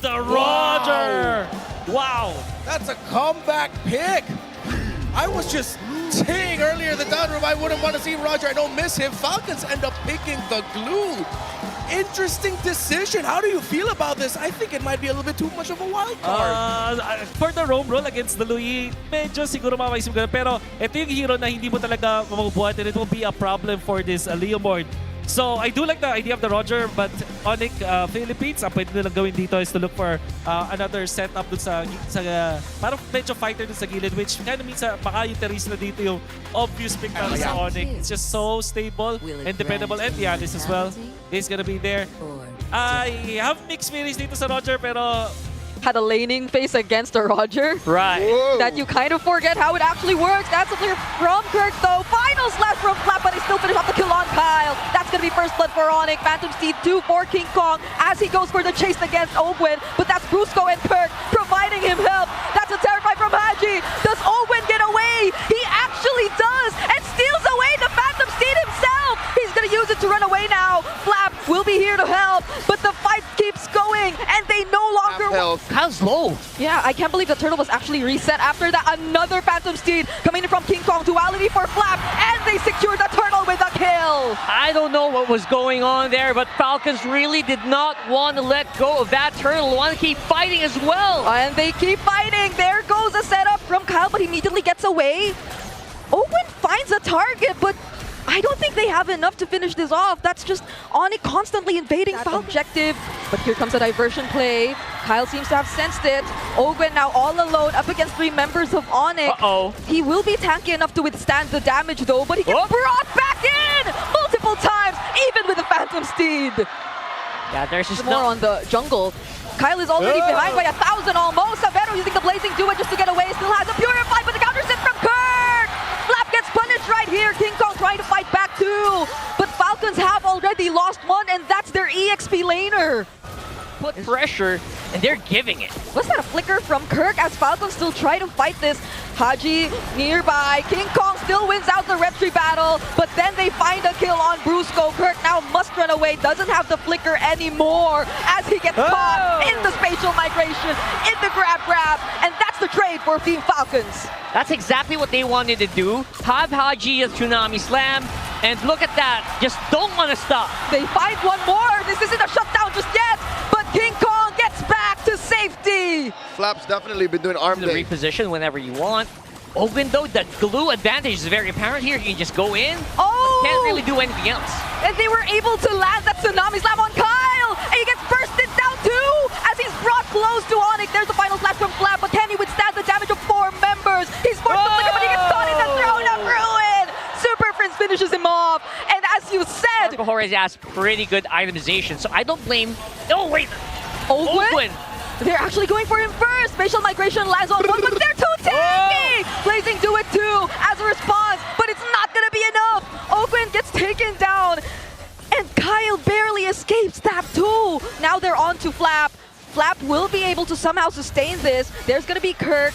the Roger! Wow! That's a comeback pick. I was just saying earlier in the down room I wouldn't want to see Roger. I don't miss him. Falcons end up picking the glue. Interesting decision. How do you feel about this? I think it might be a little bit too much of a wild card. For the roam roll against the Louis, medyo siguro mamaisip ko. Pero ito yung hero na hindi mo talaga mabubuhat and it will be a problem for this Leomord. So I do like the idea of the Roger, but ONIC Philippines, ang pwede nilang gawin dito is to look for another setup dun sa parang medyo fighter dun sa gilid, which kind of means baka yung Therese na dito yung obvious pick para sa ONIC. It's just so stable and dependable, and Yanis as well is gonna be there. I have mixed feelings dito sa Roger, pero had a laning phase against a Roger. right. That you kind of forget how it actually works. That's a clear from Kirk though. Final slash from Flap, but he still finished off the kill on Kyle. That's going to be first blood for ONIC. Phantom Steed 2 for King Kong as he goes for the chase against Ogwin. But that's Brusco and Kirk providing him help. That's a terrify from Haji. Does Ogwin get away? He actually does and steals away the Phantom Steed himself. He's going to use it to run away now. Flap will be here to help, but the fight keeps going and they no longer... Kyle's low. Yeah, I can't believe the turtle was actually reset after that. Another Phantom Steed coming in from King Kong. Duality for Flap, and they secured the turtle with a kill. I don't know what was going on there, but Falcons really did not want to let go of that turtle. Want to keep fighting as well. And they keep fighting. There goes a setup from Kyle, but he immediately gets away. Owen finds a target, but I don't think they have enough to finish this off. That's just ONIC constantly invading Falcon objective. But here comes a diversion play. Kyle seems to have sensed it. Ogwen now all alone up against 3 members of ONIC. He will be tanky enough to withstand the damage though, but he gets brought back in multiple times, even with the Phantom Steed. Yeah, there's just more on the jungle. Kyle is already behind by 1,000 almost. Savero using the Blazing Duet just to get away. Still has a Purify, but the counter sit from Kirk! Flap gets punished right here. King Kong trying to fight back too. But Falcons have already lost one, and that's their EXP laner. Put pressure, and they're giving it. Was that a flicker from Kirk as Falcons still try to fight this? Haji nearby. King Kong still wins out the retry battle, but then they find a kill on Brusco. Kirk now must run away, doesn't have the flicker anymore as he gets caught in the spatial migration, in the grab, and that's the trade for Team Falcons. That's exactly what they wanted to do. Have Haji as Tsunami Slam, and look at that. Just don't want to stop. They find one more. This isn't a shutdown just yet, but King Kong gets back to safety. Flap's definitely been doing arm day. Reposition whenever you want. Open though, the glue advantage is very apparent here. You can just go in. Can't really do anything else. And they were able to land that Tsunami Slam on Kyle. And he gets bursted down too as he's brought close to ONIC. There's the final slash from Flap, but can he withstand the damage of 4 members? He's forced to flicker, but he gets caught in the throne of ruin. Super Prince finishes him off. And as you said, Jorge has pretty good itemization, so I don't blame. Oh wait, Ogwin. They're actually going for him first. Spatial migration lands on one, but they're too tanky. Blazing do it too as a response, but it's not gonna be enough. Ogwin gets taken down, and Kyle barely escapes that too. Now they're on to Flap. Flap will be able to somehow sustain this. There's gonna be Kirk,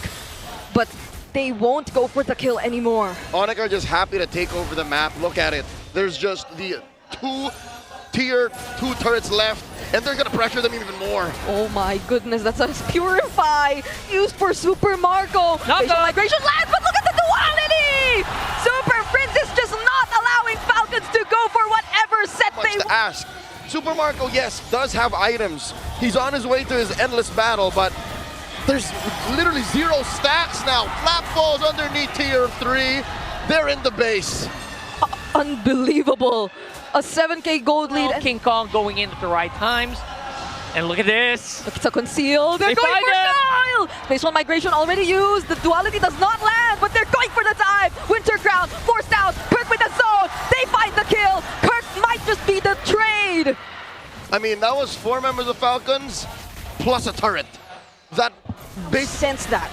but they won't go for the kill anymore. ONIC are just happy to take over the map. Look at it. There's just the 2 tier 2 turrets left, and they're gonna pressure them even more. Oh my goodness, that's a Purify used for Super Marco. Spatial migration lands, but look at the duality! Super Prince is just not allowing Falcons to go for whatever set they want. To ask. Super Marco, yes, does have items. He's on his way to his endless battle, but there's literally 0 stacks now. Flap falls underneath tier 3. They're in the base. Unbelievable. A 7K gold lead. King Kong going in at the right times. And look at this. It's a conceal. They're going for Kyle! Spatial migration already used. The duality does not land, but they're going for the dive. Winter Crown forced out. Kirk with the zone. They find the kill. Kirk might just be the trade. I mean, that was 4 members of Falcons plus a turret. That sense that.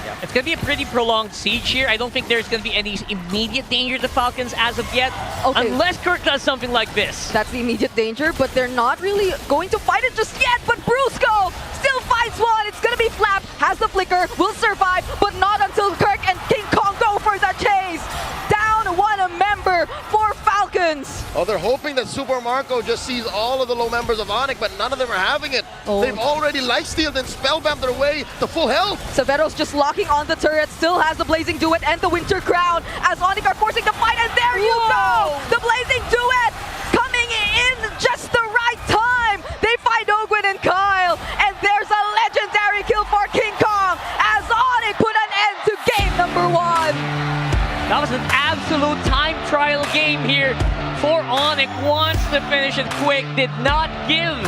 Yeah. It's going to be a pretty prolonged siege here. I don't think there's going to be any immediate danger to Falcons as of yet, unless Kirk does something like this. That's the immediate danger, but they're not really going to fight it just yet. But Brusco still fights one. It's going to be Flap, has the flicker, will survive, but not until Kirk and King Kong go for the chase. Down 1 member for Falcons. Oh, they're hoping that Super Marco just sees all of the low members of ONIC, but none of them are having it. Oh. They've already lifestealed and spellbound their way to full health. Severo's just locking on the turret, still has the Blazing Duet and the Winter Crown as ONIC are forcing the fight, and there you go! The Blazing Duet coming in just the right time! They find Ogwin and Kyle, and there's a legendary kill for King Kong as ONIC put an end to game number 1! That was an absolute time trial game here for ONIC. Wants to finish it quick, did not give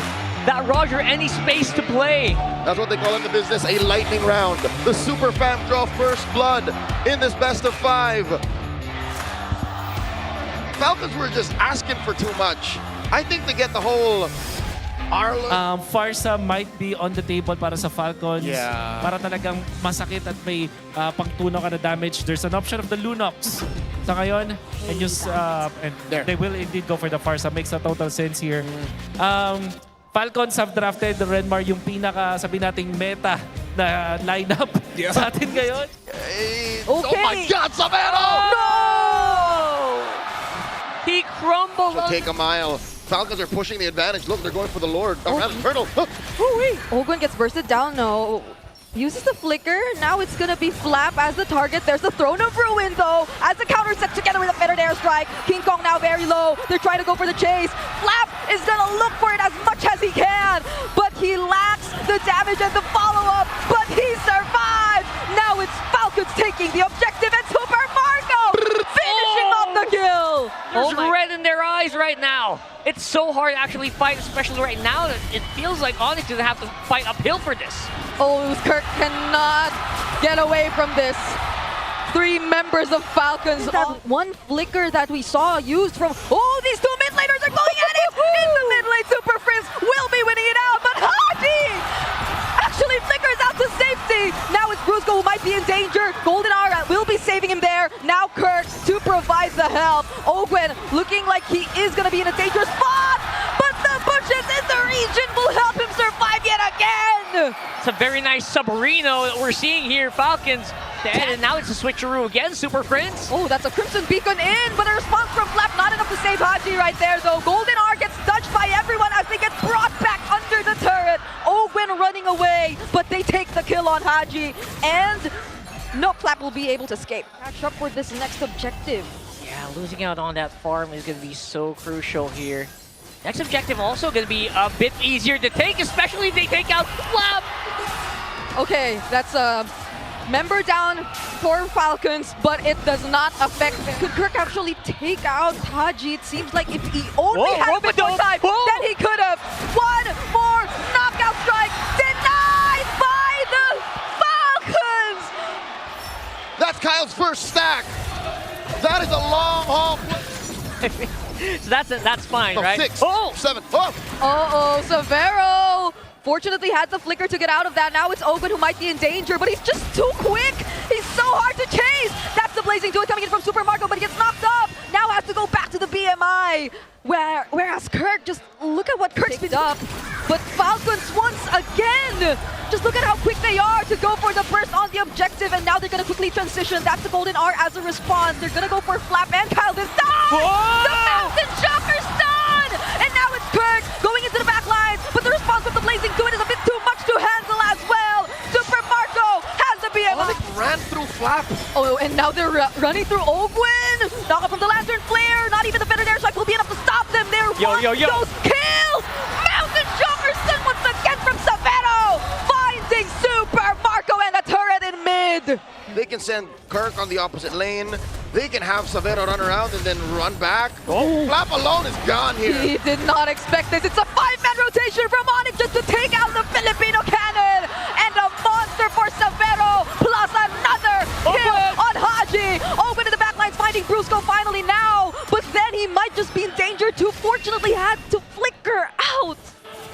that Roger any space to play. That's what they call in the business a lightning round. The Super Fam draw first blood in this best of 5. Falcons were just asking for too much. I think they get the whole Arlo. Farsa might be on the table para sa Falcons. Yeah. Para talagang masakit at may pangtunaw ka na damage. There's an option of the Lunox sa ngayon. And just, and they will indeed go for the Farsa. Makes a total sense here. Falcons have drafted the Renmar, yung pinaka, sabi nating meta na lineup sa atin ngayon. Oh my God, Savero! No! He crumbled. So take a mile. Falcons are pushing the advantage. Look, they're going for the Lord. Oh, rather, Turtle. Ogwin gets bursted down, no. Uses the flicker. Now it's gonna be Flap as the target. There's the Throne of Ruin, though, as the counter set together with a fettered airstrike. King Kong now very low. They're trying to go for the chase. Flap is gonna look for it as much as he can, but he lacks the damage and the follow-up, but he survived! Now it's Falcons taking the objective, and Super Marco finishing off the kill! There's red in their eyes right now. It's so hard to actually fight, especially right now. That it feels like ONIC doesn't have to fight uphill for this. Oh, Kirk cannot get away from this. 3 members of Falcons. That one flicker that we saw used from... Oh, these 2 mid laners are going at it! In the mid lane, Super Frizz will be winning it out, but Haji actually flickers out to safety. Now it's Brusco who might be in danger. Golden Aura will be saving him there. Now Kirk to provide the help. Ogwin looking like he is going to be in a dangerous spot, but the bushes in the region will help him survive yet again. It's a very nice Submarino that we're seeing here. Falcons dead, and now it's a switcheroo again. Super Prince. Oh, that's a Crimson Beacon in, but a response from Flap, not enough to save Haji right there, though. Golden R gets touched by everyone as they get brought back under the turret. Ogwin running away, but they take the kill on Haji, and no, Flap will be able to escape. Catch up for this next objective. Yeah, losing out on that farm is going to be so crucial here. Next objective also going to be a bit easier to take, especially if they take out Flap. Okay, that's a member down for Falcons, but it does not affect. Could Kirk actually take out Haji? It seems like if he only had a bit more time, then he could have. One more knockout strike denied by the Falcons. That's Kyle's first stack. That is a long haul. So that's fine, right? 6, 7. Uh-oh, Severo fortunately had the flicker to get out of that. Now it's Ogwin who might be in danger, but he's just too quick. He's so hard to chase. That's the Blazing Duet coming in from Super Marco, but he gets knocked up. Now has to go back to the BMI. Whereas Kirk, just look at what Kirk's picked up. But Falcons once again, just look at how quick they are to go for the first on the objective, and now they're going to quickly transition. That's the Golden R as a response. They're going to go for Flap and Kyle this time. The Mountain Shocker stun! And now it's Kirk going into the back lines, but the response from the Blazing Duet is a bit too much to handle as well. Super Marco has the BMI. Ran through Flap. Oh, and now they're running through Ogwin. Knock up from the Lantern Flare. Not even the Fettered Airstrike will be enough to stop them. They're those kills. Mountain Shocker stun once again from Savero. Finding Super Marco and the turret in mid. They can send Kirk on the opposite lane. They can have Savero run around and then run back. Flap alone is gone here. He did not expect this. It's a 5-man rotation from ONIC just to take out the Filipino cannon. And a monster for Savero, plus another kill on Haji. Open to the backlines, finding Brusco finally now. But then he might just be in danger too. Fortunately, had to flicker out.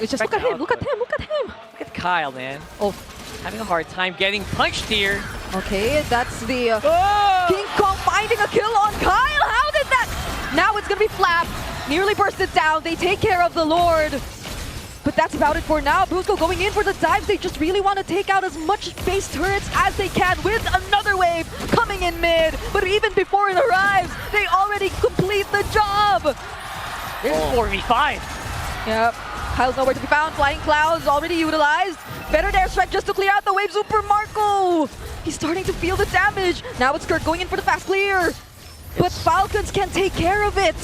It's just look at him, look at him, look at him. Look at Kyle, man. Oh, Having a hard time getting punched here. okay, that's the King Kong finding a kill on Kyle. How did that? Now it's gonna be Flap. Nearly bursted down. They take care of the Lord. But that's about it for now. Brusco going in for the dives. They just really want to take out as much base turrets as they can with another wave coming in mid. But even before it arrives, they already complete the job. This is 4v5. Yep. Kyle's nowhere to be found. Flying Clouds already utilized. Better dare strike just to clear out the wave. Super Marco. He's starting to feel the damage. Now it's Kirk going in for the fast clear. But Falcons can take care of it.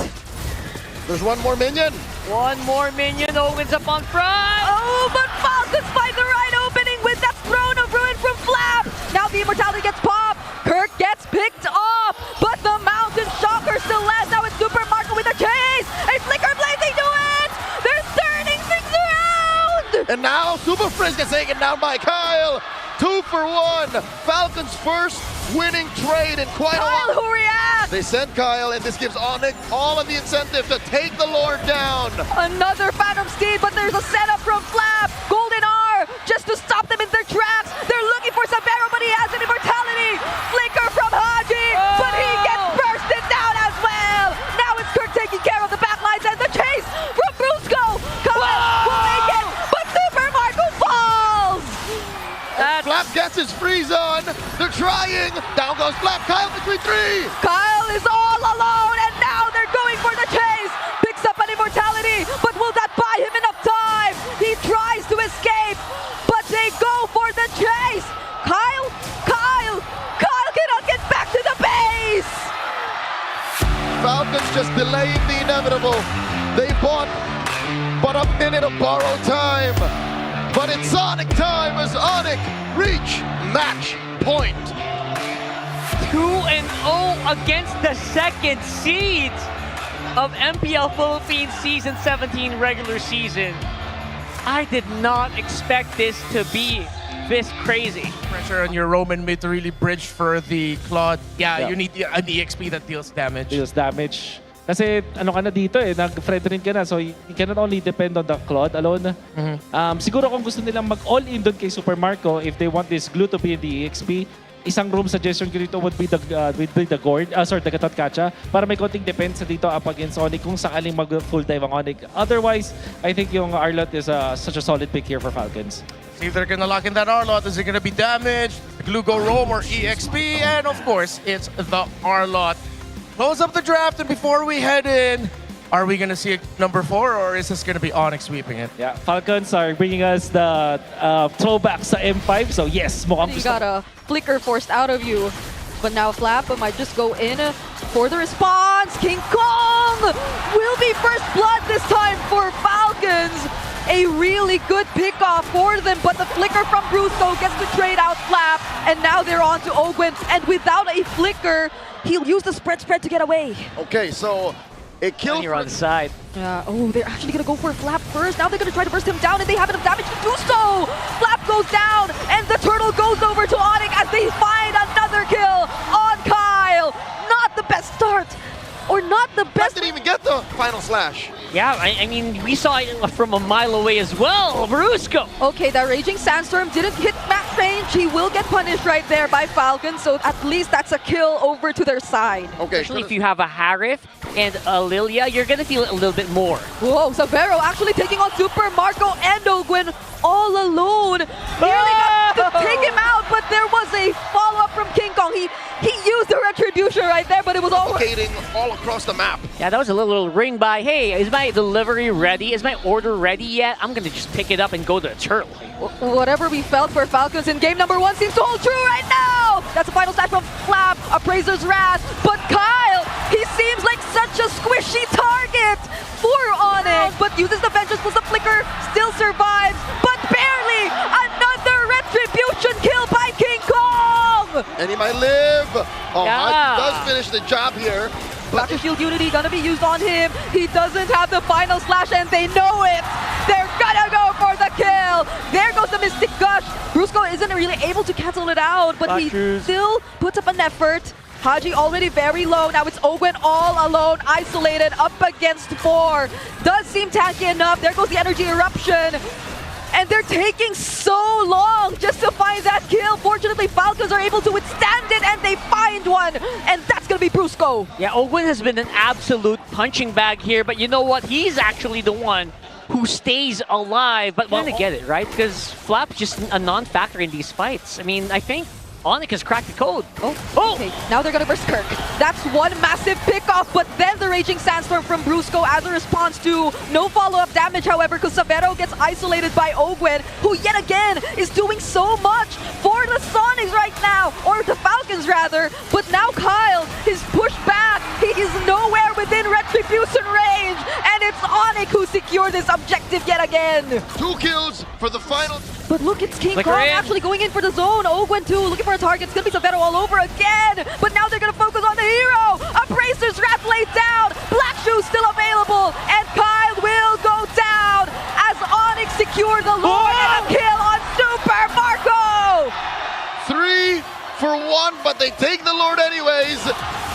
There's one more minion. One more minion. Owen's up on front. Oh, but Falcons find the right opening with that Throne of Ruin from Flap. Now the Immortality gets popped. Kirk gets picked off, but the Mountain Shocker still lasts. Now it's Super Marco with a chase. A Flicker Blade, they do it. They're turning things around. And now Super Frizz gets taken down by Kyle. 2 for 1. Falcons' first winning trade in quite a Kyle, while. who reacts? They send Kyle, and this gives ONIC all of the incentive to take the Lord down. Another Phantom Steed, but there's a setup from Flap. Golden R, just to stop them in their tracks. They're looking for Sabero, but he has an Immortality. Flicker from Haji, but he gets bursted down as well. Now it's Kirk taking care of the backlines and the chase from Brusco. Kyle will make it, but Super Marco falls. Flap gets his freeze on. They're trying. Down goes Flap. Kyle between 3. Kyle is all alone, and now they're going for the chase. Picks up an Immortality, but will that buy him enough time? He tries to escape, but they go for the chase. Kyle cannot get back to the base. Falcons just delaying the inevitable. They bought but a minute of borrowed time. But it's Sonic time as ONIC reach match point. 2-0 against the second seeds of MPL Philippines Season 17 regular season. I did not expect this to be this crazy. Pressure on your Roman mid to really bridge for the Claude. Yeah, Yeah. you need an EXP that deals damage. Deals damage. Kasi ano ka na dito eh, nag-friend rin ka na. So you cannot only depend on the Claude alone. Siguro kung gusto nilang mag-all-in doon kay Super Marco, if they want this glue to be in the EXP, isang room suggestion ko dito would be the Gord, the Gatot Kacha, para may konting defense dito up against ONIC kung sakaling mag-full dive ang ONIC. Otherwise, I think yung Arlot is such a solid pick here for Falcons. See if they're gonna lock in that Arlot. Is it gonna be damaged? Glue Go Roam or EXP? And of course, it's the Arlot. Close up the draft, and before we head in, are we gonna see a number 4, or is this gonna be ONIC sweeping it? Yeah, Falcons are bringing us the throwback sa M5. So yes, mukhang You got a Flicker forced out of you. But now Flap might just go in for the response. King Kong will be first blood this time for Falcons. A really good pickoff for them, but the Flicker from Brusco gets to trade out Flap, and now they're on to Ogwen. And without a Flicker, he'll use the spread to get away. Okay, so it killed. You're on the side. Oh, they're actually gonna go for Flap first. Now they're gonna try to burst him down, and they have enough damage to do so. Flap goes down, and the turtle goes over to ONIC as they find another kill on Kyle. Not the best start, or not the Flap best. didn't even get the final slash. Yeah, I mean, we saw it from a mile away as well. Brusco. Okay, that Raging Sandstorm didn't hit max range. He will get punished right there by Falcons, so at least that's a kill over to their side. Okay, Especially if you have a Harif and a Lilia, you're gonna feel it a little bit more. Whoa, Sabero actually taking on Super Marco and Ogwen all alone. Nearly got to take him out, but there was a follow-up from King Kong. He used the Retribution right there, but it was all... Replicating all across the map. Yeah, that was a little ring by, hey, is my delivery ready? Is my order ready yet? I'm gonna just pick it up and go to the turtle. Whatever we felt for Falcons in game number 1 seems to hold true right now! That's a final stat from Flap, Appraiser's Wrath, but Kyle, he seems like such a squishy target for ONIC, but uses the Vengeance plus the Flicker, still survives, but barely! Another Retribution kill by King Kong! And he might live. Oh, Yeah. Haji does finish the job here. But Dr. Shield Unity gonna be used on him. He doesn't have the final slash, and they know it. They're gonna go for the kill. There goes the Mystic Gush. Brusco isn't really able to cancel it out, but he Doctors. still puts up an effort. Haji already very low. Now it's Ogwen all alone, isolated, up against 4. Does seem tanky enough. There goes the Energy Eruption. And they're taking so long just to find that kill. Fortunately, Falcons are able to withstand it, and they find one. And that's gonna be Brusco. Yeah, Ogwen has been an absolute punching bag here, but you know what? He's actually the one who stays alive. But we're gonna get it, right? Because Flap's just a non-factor in these fights. I mean, I think ONIC has cracked the code. Oh, okay. Now they're gonna burst Kirk. That's one massive pickoff, but then the Raging Sandstorm from Brusco as a response to no follow-up damage, however, because Savero gets isolated by Ogwen, who yet again is doing so much for the Sonics right now, or the Falcons rather, but now Kyle is pushed back. He is nowhere within Retribution range, and it's ONIC who secured this objective yet again. 2 kills for the final. But look, it's King Flicker Kong in. actually going in for the zone. Ogwen too, looking for a target. It's gonna be Savero all over again. But now they're gonna focus on the hero. Abraser's Wrath laid down. Black Shoe still available. And Kyle will go down as ONIC secure the Lord and a kill on Super Marco. 3 for 1, but they take the Lord anyways.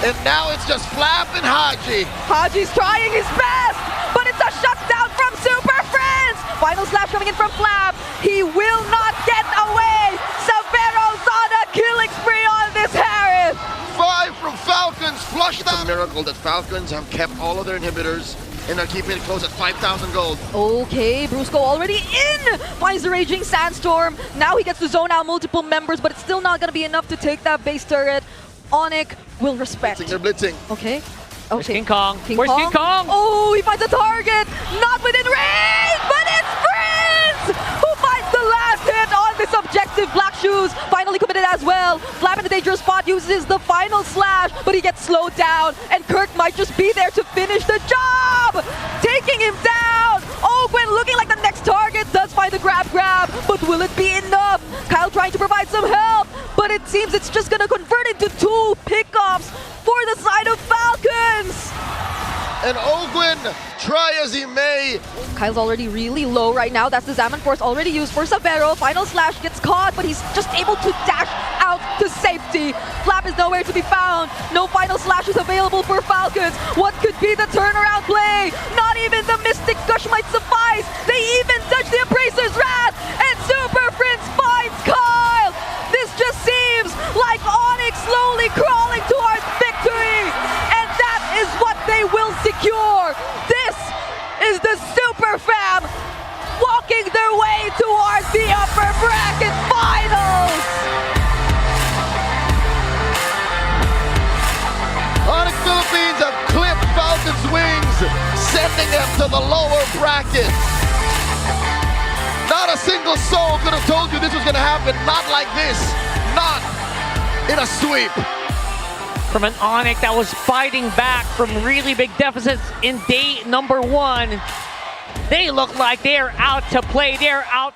And now it's just Flap and Haji. Haji's trying his best, but it's a shutdown from Super Friends. Final slash coming in from Flap. He will not get away. Savero's on a killing spree on this Harris. 5 from Falcons, flush that. It's a miracle that Falcons have kept all of their inhibitors and are keeping it close at 5,000 gold. Okay, Brusco already in. Finds the Raging Sandstorm. Now he gets to zone out multiple members, but it's still not going to be enough to take that base turret. ONIC will respect. They're blitzing. Okay. Where's Okay. King Kong? King Where's Kong? King Kong? Oh, he finds a target. Not within range, but it's Prince who finds the last hit on this objective. Black Shoes finally committed as well. Flap in the dangerous spot uses the final slash, but he gets slowed down. And Kirk might just be there to finish the job. Taking him down. Ogwen looking like the next target. Does find the grab, but will it be enough? Kyle trying to provide some help, but it seems it's just going to convert into 2 pickoffs for the side of Falcons. And Ogwen, try as he may. Kyle's already really low right now. That's the Zaman Force already used for Savero. Final slash gets caught, but he's just able to dash out to safety. Flap is nowhere to be found. No final slash is available for Falcons. What could be the turnaround play? Not even the Mystic Gush might suffice. They even touch the Abraser's Wrath, and Super Prince finds Kyle. This just seems like ONIC slowly crawling towards victory, and that is what they will secure. This is the Super Fam walking their way towards the upper bracket finals. ONIC Philippines have clipped Falcons' wings, sending them to the lower bracket. Not a single soul could have told you this was going to happen. Not like this. Not in a sweep. From an ONIC that was fighting back from really big deficits in day number 1. They look like they're out to play. They're out